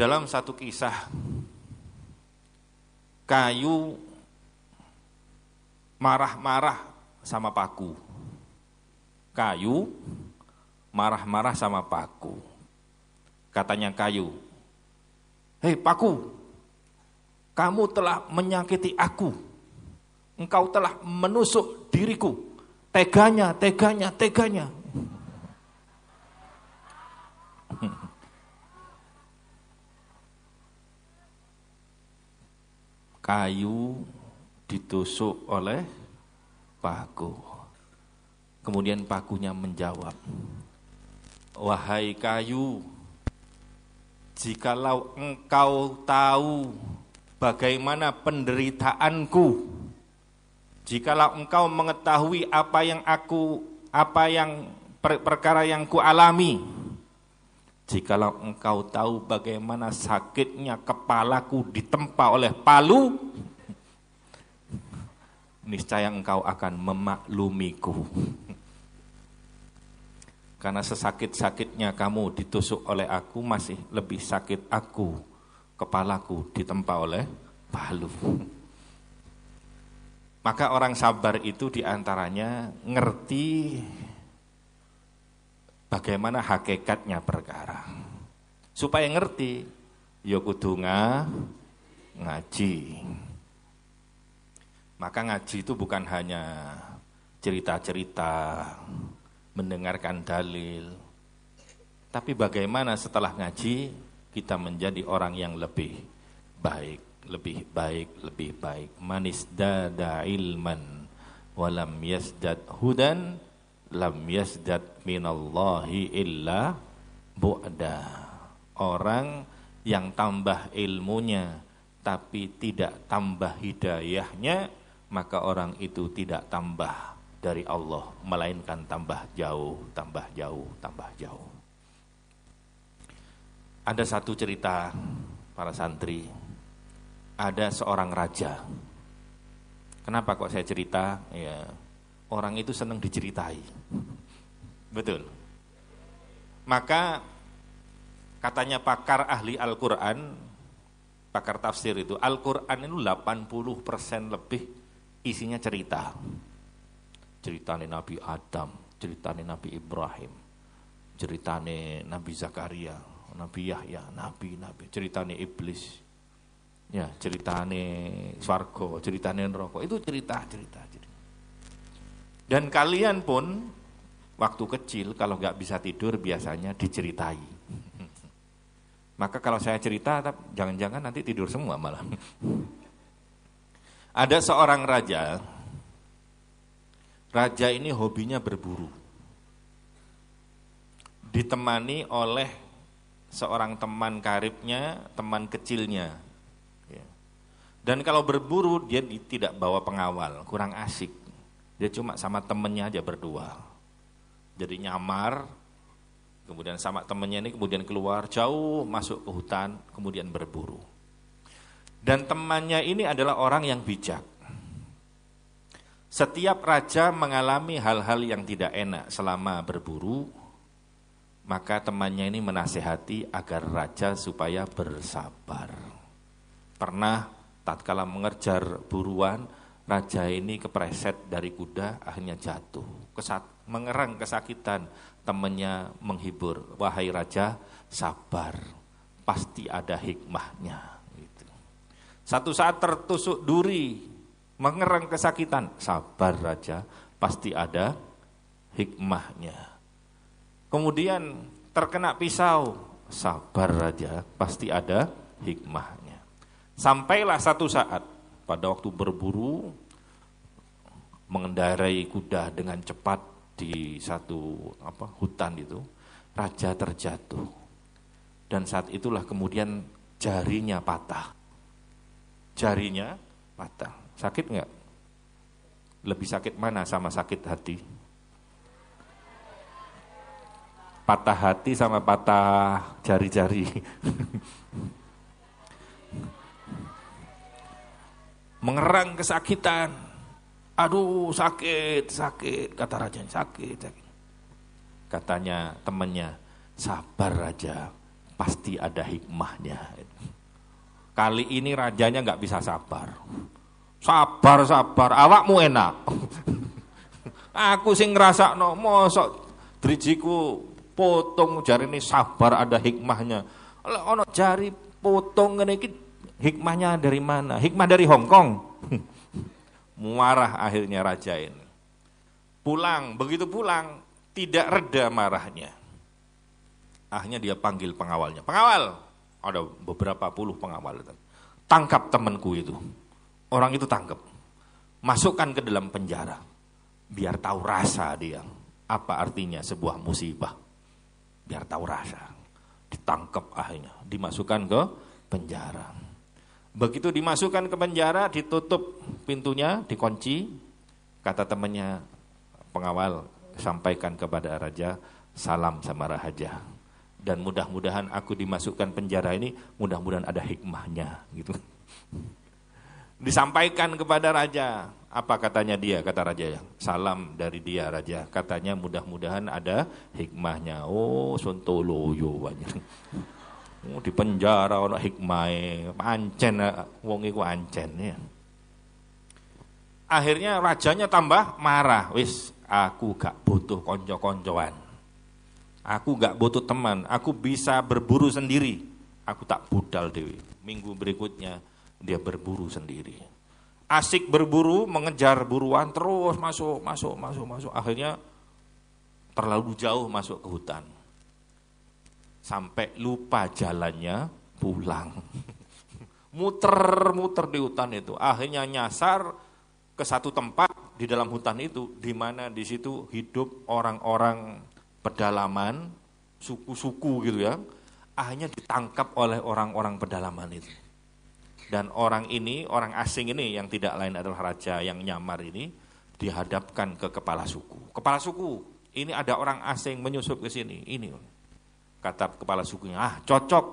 dalam satu kisah, kayu marah-marah sama paku. Kayu marah-marah sama paku. Katanya kayu, "Hei paku, kamu telah menyakiti aku. Engkau telah menusuk diriku. Teganya. Kayu ditusuk oleh paku. Kemudian pakunya menjawab, "Wahai kayu, jikalau engkau tahu bagaimana penderitaanku, jikalau engkau mengetahui perkara yang kualami, jikalau engkau tahu bagaimana sakitnya kepalaku ditempa oleh palu, niscaya engkau akan memaklumiku. Karena sesakit-sakitnya kamu ditusuk oleh aku, masih lebih sakit aku, kepalaku ditempa oleh palu." Maka orang sabar itu diantaranya ngerti bagaimana hakikatnya perkara. Supaya ngerti, ya kudu ngaji. Maka ngaji itu bukan hanya cerita-cerita, mendengarkan dalil, tapi bagaimana setelah ngaji kita menjadi orang yang lebih baik. Manisdada ilman walam yasdad hudan lam yasdad minallahi illa bu'da. Orang yang tambah ilmunya tapi tidak tambah hidayahnya, maka orang itu tidak tambah dari Allah, melainkan tambah jauh. Ada satu cerita para santri, ada seorang raja. Kenapa kok saya cerita? Ya, orang itu senang diceritai. Betul. Maka katanya pakar ahli Al-Quran, pakar tafsir itu, Al-Quran itu 80% lebih isinya cerita. Ceritanya Nabi Adam, ceritanya Nabi Ibrahim, ceritanya Nabi Zakaria, Nabi Yahya, Nabi, ceritanya iblis, ya ceritanya swarga, ceritanya neraka, itu cerita. Dan kalian pun waktu kecil kalau nggak bisa tidur biasanya diceritai. Maka kalau saya cerita, jangan-jangan nanti tidur semua malah. Ada seorang raja ini hobinya berburu. Ditemani oleh seorang teman karibnya, teman kecilnya. Dan kalau berburu dia tidak bawa pengawal, kurang asik. Dia cuma sama temennya aja berdua. Jadi nyamar, kemudian sama temennya ini kemudian keluar jauh masuk ke hutan, kemudian berburu. Dan temannya ini adalah orang yang bijak. Setiap raja mengalami hal-hal yang tidak enak selama berburu, maka temannya ini menasihati agar raja supaya bersabar. Pernah tatkala mengejar buruan, raja ini kepreset dari kuda, akhirnya jatuh. Mengerang kesakitan, temannya menghibur, "Wahai raja, sabar, pasti ada hikmahnya." Gitu. Satu saat tertusuk duri, mengerang kesakitan, "Sabar raja, pasti ada hikmahnya." Kemudian terkena pisau, "Sabar raja, pasti ada hikmahnya." Sampailah satu saat pada waktu berburu, mengendarai kuda dengan cepat di satu hutan itu, raja terjatuh. Dan saat itulah kemudian jarinya patah. Sakit enggak? Lebih sakit mana sama sakit hati? Patah hati sama patah jari-jari. Mengerang kesakitan. "Aduh, sakit, kata raja, sakit. Katanya temannya, "Sabar raja, pasti ada hikmahnya. Kali ini rajanya nggak bisa sabar. Sabar, awakmu enak. Aku sing ngrasakno, mosok drijiku potong jari ini sabar ada hikmahnya. Ono jari potong ngene iki hikmahnya dari mana? Hikmah dari Hong Kong. Marah akhirnya raja ini. Pulang, begitu pulang tidak reda marahnya. Akhirnya dia panggil pengawalnya. Pengawal, ada beberapa puluh pengawal. Tangkap temanku itu. Orang itu tangkap. Masukkan ke dalam penjara. Biar tahu rasa dia. Apa artinya sebuah musibah. Biar tahu rasa. Ditangkap akhirnya. Dimasukkan ke penjara. Begitu dimasukkan ke penjara, ditutup pintunya, dikunci. Kata temannya, pengawal, sampaikan kepada raja, salam sama raja. Dan mudah-mudahan aku dimasukkan penjara ini, mudah-mudahan ada hikmahnya gitu. Disampaikan kepada raja. Apa katanya dia? Kata raja, salam dari dia raja. Katanya mudah-mudahan ada hikmahnya. Oh, sontoloyo banyak. Oh, di penjara ono hikmahe. Ancen wong iku ancen ya. Akhirnya rajanya tambah marah. Wis, aku gak butuh konco-koncoan. Aku gak butuh teman, aku bisa berburu sendiri. Aku tak budal dewi. Minggu berikutnya dia berburu sendiri. Asik berburu, mengejar buruan terus masuk. Akhirnya terlalu jauh masuk ke hutan. Sampai lupa jalannya pulang. Muter-muter di hutan itu. Akhirnya nyasar ke satu tempat di dalam hutan itu, di mana di situ hidup orang-orang pedalaman, suku-suku gitu ya, akhirnya ditangkap oleh orang-orang pedalaman itu. Dan orang ini, orang asing ini yang tidak lain adalah raja yang nyamar ini, dihadapkan ke kepala suku. Kepala suku, ini ada orang asing menyusup ke sini, ini. Kata kepala sukunya, cocok.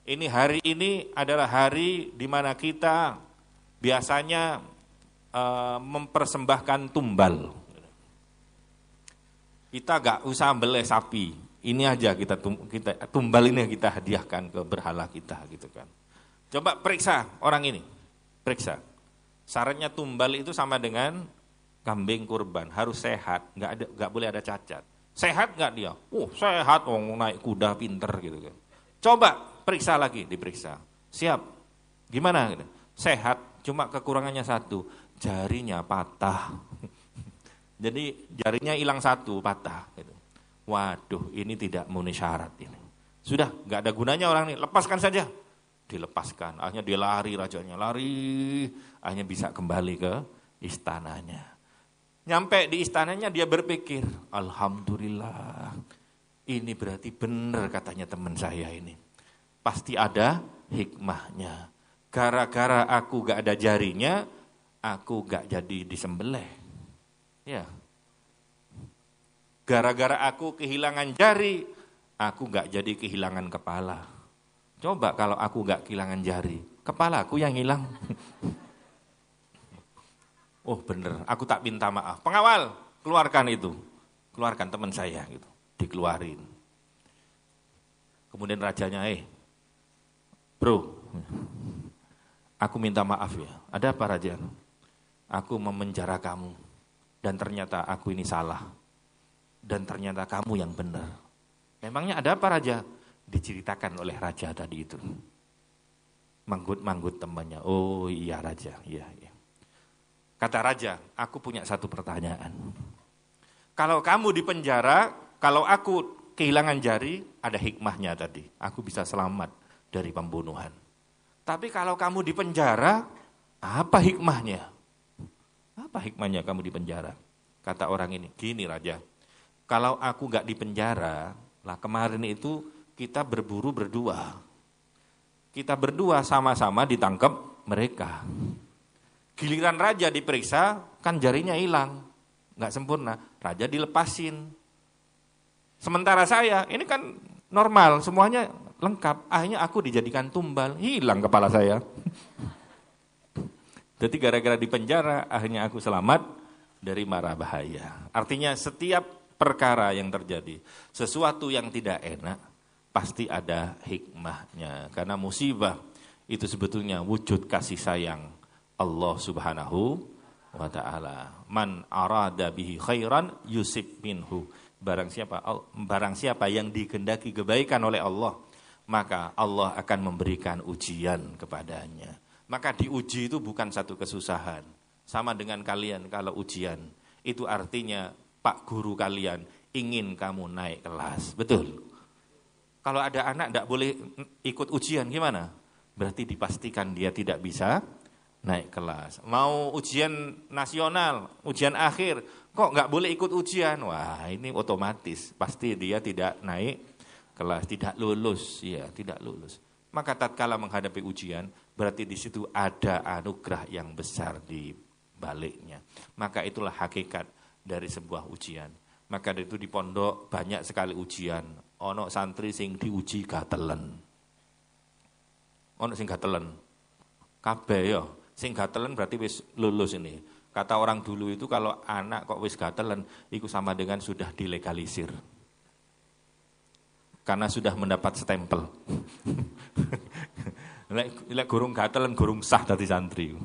Ini hari ini adalah hari di mana kita biasanya mempersembahkan tumbal. Kita gak usah beli sapi, ini aja kita tumbal ini kita hadiahkan ke berhala kita gitu kan. Coba periksa orang ini, periksa. Syaratnya tumbal itu sama dengan kambing kurban, harus sehat, gak boleh ada cacat. Sehat gak dia? Sehat, naik kuda pinter gitu kan. Coba periksa lagi, diperiksa. Siap, gimana? Sehat, cuma kekurangannya satu, jarinya patah. Jadi jarinya hilang satu, patah. Gitu. Waduh, ini tidak memenuhi syarat ini. Sudah, gak ada gunanya orang ini, lepaskan saja. Dilepaskan, akhirnya dia lari, rajanya lari, akhirnya bisa kembali ke istananya. Nyampe di istananya dia berpikir, alhamdulillah, ini berarti benar katanya teman saya ini. Pasti ada hikmahnya. Gara-gara aku gak ada jarinya, aku gak jadi disembelih. Ya, gara-gara aku kehilangan jari, aku gak jadi kehilangan kepala. Coba kalau aku gak kehilangan jari, kepala aku yang hilang. Oh bener, aku tak minta maaf. Pengawal, keluarkan itu, keluarkan teman saya gitu, dikeluarin. Kemudian rajanya, bro, aku minta maaf ya. Ada apa raja? Aku memenjara kamu. Dan ternyata aku ini salah. Dan ternyata kamu yang benar. Memangnya ada apa raja? Diceritakan oleh raja tadi itu. Manggut-manggut temannya. Oh iya raja, iya. Kata raja, aku punya satu pertanyaan. Kalau kamu di penjara, kalau aku kehilangan jari, ada hikmahnya tadi. Aku bisa selamat dari pembunuhan. Tapi kalau kamu di penjara, apa hikmahnya? Apa hikmahnya kamu di penjara? Kata orang ini, gini raja, kalau aku gak di penjara, lah kemarin itu kita berburu berdua. Kita berdua sama-sama ditangkap mereka. Giliran raja diperiksa, kan jarinya hilang, gak sempurna. Raja dilepasin. Sementara saya, ini kan normal, semuanya lengkap. Akhirnya aku dijadikan tumbal, hilang kepala saya. Jadi gara-gara di penjara, akhirnya aku selamat dari mara bahaya. Artinya setiap perkara yang terjadi, sesuatu yang tidak enak, pasti ada hikmahnya. Karena musibah itu sebetulnya wujud kasih sayang Allah Subhanahu wa ta'ala. Man arada bihi khairan yusib minhu. Barang siapa yang dikehendaki kebaikan oleh Allah, maka Allah akan memberikan ujian kepadanya. Maka diuji itu bukan satu kesusahan. Sama dengan kalian kalau ujian, itu artinya Pak Guru kalian ingin kamu naik kelas. Betul? Kalau ada anak tidak boleh ikut ujian gimana? Berarti dipastikan dia tidak bisa naik kelas. Mau ujian nasional, ujian akhir, kok nggak boleh ikut ujian? Wah, ini otomatis pasti dia tidak naik kelas, tidak lulus, ya, tidak lulus. Maka tatkala menghadapi ujian, berarti di situ ada anugerah yang besar di baliknya. Maka itulah hakikat dari sebuah ujian. Maka dari itu di pondok banyak sekali ujian. Ono santri sing diuji gatelen. Ono sing gatelen. Kabeh ya. Sing gatelen berarti wis lulus ini. Kata orang dulu itu kalau anak kok wis gatelen, itu sama dengan sudah dilegalisir. Karena sudah mendapat stempel. Lek gurung gatelen, gurung sah dadi santri.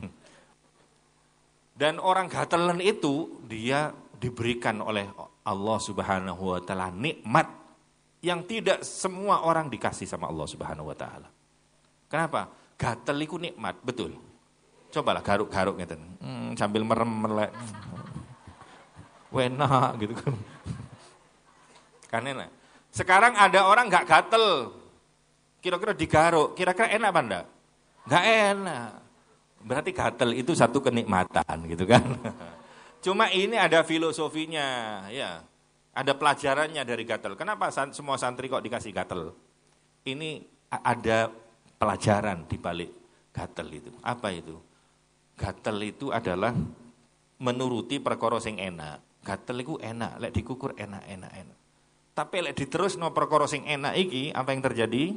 Dan orang gatelen itu dia diberikan oleh Allah Subhanahu wa ta'ala nikmat yang tidak semua orang dikasih sama Allah Subhanahu wa ta'ala. Kenapa? Gatel iku nikmat, betul. Cobalah garuk-garuk ngeten. Sambil merem melek. Enak gitu kan. Kan enak. Sekarang ada orang enggak gatel. Kira-kira digaruk, kira-kira enak apa enggak? Enggak enak. Berarti gatel itu satu kenikmatan gitu kan. Cuma ini ada filosofinya, ya. Ada pelajarannya dari gatel. Kenapa semua santri kok dikasih gatel? Ini ada pelajaran di balik gatel itu. Apa itu? Gatel itu adalah menuruti perkara sing enak. Gatel itu enak, lek dikukur enak. Tapi lek diterusno perkara sing enak iki, apa yang terjadi?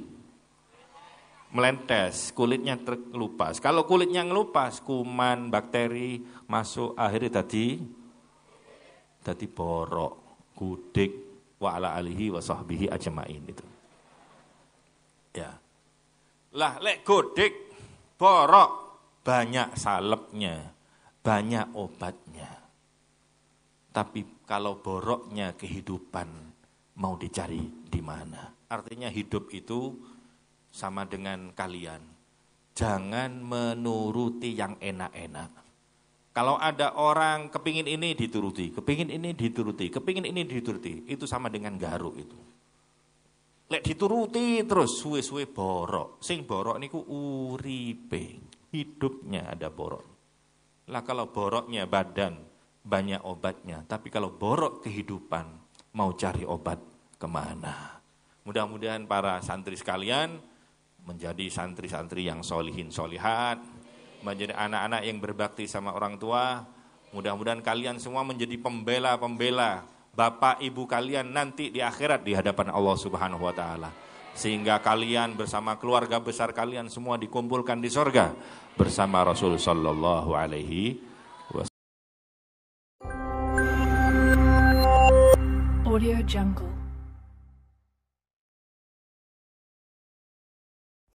Melentes, kulitnya terkelupas. Kalau kulitnya ngelupas, kuman, bakteri masuk, akhirnya tadi borok, gudik, wa ala alihi wa sahbihi ajma'in itu. Ya. Lah lek gudik, borok, banyak salepnya, banyak obatnya. Tapi kalau boroknya kehidupan mau dicari di mana? Artinya hidup itu sama dengan kalian, jangan menuruti yang enak-enak. Kalau ada orang kepingin ini dituruti, kepingin ini dituruti, itu sama dengan garuk itu. Lek dituruti terus suwe-suwe borok. Sing borok niku uripe, hidupnya ada borok. Lah kalau boroknya badan banyak obatnya, tapi kalau borok kehidupan mau cari obat kemana? Mudah-mudahan para santri sekalian menjadi santri-santri yang solihin solihat, menjadi anak-anak yang berbakti sama orang tua. Mudah-mudahan kalian semua menjadi pembela-pembela bapak ibu kalian nanti di akhirat di hadapan Allah Subhanahu wa ta'ala. Sehingga kalian bersama keluarga besar kalian semua dikumpulkan di surga bersama Rasul sallallahu alaihi wasallam. Audio Jungle.